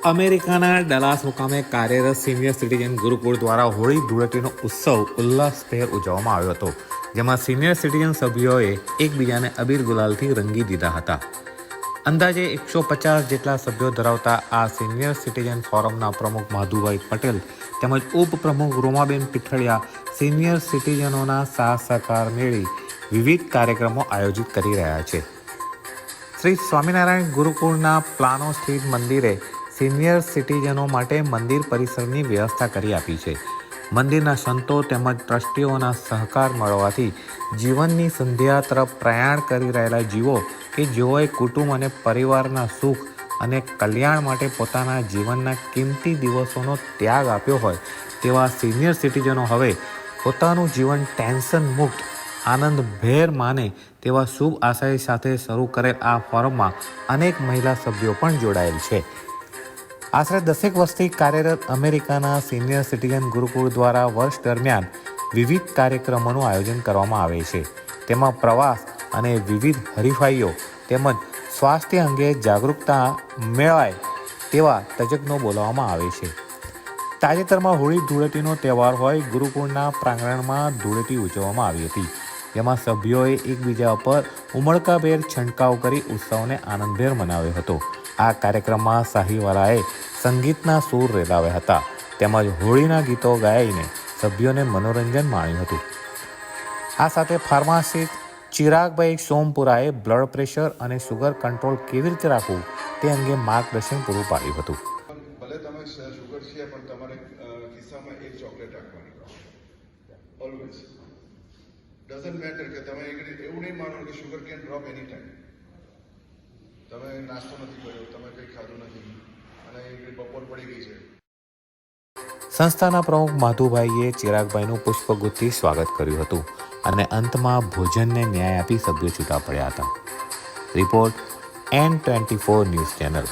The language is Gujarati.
અમેરિકાના ડલાસ મુકામે કાર્યરત સિનિયર સિટીઝન ગુરુકુળ દ્વારા હોળી ધૂળેટીનો ઉત્સવ ઉલ્લાસભેર ઉજવવામાં આવ્યો હતો, જેમાં સિનિયર સિટીઝન સભ્યોએ એકબીજાને અબીર ગુલાલથી રંગી દીધા હતા. અંદાજે 150 જેટલા સભ્યો ધરાવતા આ સિનિયર સિટીઝન ફોરમના પ્રમુખ માધુભાઈ પટેલ તેમજ ઉપપ્રમુખ રોમાબેન પીઠળિયા સિનિયર સિટીઝનોના સાથ સહકાર મેળવી વિવિધ કાર્યક્રમો આયોજિત કરી રહ્યા છે. શ્રી સ્વામિનારાયણ ગુરુકુળના પ્લાનો સ્થિત મંદિરે સિનિયર સિટીઝનો માટે મંદિર પરિસરની વ્યવસ્થા કરી આપી છે. મંદિરના સંતો તેમજ ટ્રસ્ટીઓના સહકાર મળવાથી જીવનની સંધ્યા તરફ પ્રયાણ કરી રહેલા જીવો કે જેઓએ કુટુંબ અને પરિવારના સુખ અને કલ્યાણ માટે પોતાના જીવનના કિંમતી દિવસોનો ત્યાગ આપ્યો હોય તેવા સિનિયર સિટીઝનો હવે પોતાનું જીવન ટેન્શન મુક્ત આનંદભેર માને તેવા શુભ આશય સાથે શરૂ કરેલ આ ફોરમમાં અનેક મહિલા સભ્યો પણ જોડાયેલ છે. આશરે 10 વર્ષથી કાર્યરત અમેરિકાના સિનિયર સિટીઝન ગુરુકુળ દ્વારા વર્ષ દરમિયાન વિવિધ કાર્યક્રમોનું આયોજન કરવામાં આવે છે. તેમાં પ્રવાસ અને વિવિધ હરીફાઈઓ તેમજ સ્વાસ્થ્ય અંગે જાગૃતતા મેળવાય તેવા તજજ્ઞો બોલાવવામાં આવે છે. તાજેતરમાં હોળી ધૂળેટીનો તહેવાર હોય ગુરુકુળના પ્રાંગણમાં ધૂળેટી ઉજવવામાં આવી હતી, જેમાં સભ્યોએ એકબીજા પર ઉમળકાભેર છંટકાવ કરી ઉત્સવને આનંદભેર મનાવ્યો હતો. આ કાર્યક્રમમાં સાહીવાલાએ સંગીતના સૂર રેલાવ્યા હતા તેમજ હોળીના ગીતો ગાઈને સભ્યોને મનોરંજન માણ્યું હતું. આ સાથે ફાર્માસિસ્ટ ચિરાગભાઈ સોમપુરાએ બ્લડ પ્રેશર અને શુગર કંટ્રોલ કેવી રીતે રાખવું તે અંગે માર્ગદર્શન પૂરું પાડ્યું હતું. ભલે તમે શુગર છે પણ તમારે ખિસ્સામાં એક ચોકલેટ રાખવાની, ઓલવેઝ. ડઝન્ટ મેટર કે તમે એવું નહીં માનો કે sugar can drop any time. તમે નાસ્તો નથી કર્યો, તમે કંઈ ખાધું નથી અને બપોર પડી ગઈ છે. સંસ્થાના પ્રમુખ માધુભાઈએ ચિરાગભાઈનું પુષ્પગુચ્છથી સ્વાગત કર્યું હતું અને અંતમાં ભોજનને ન્યાય આપી સભ્યો છૂટા પડ્યા હતા. Report N24 news channel.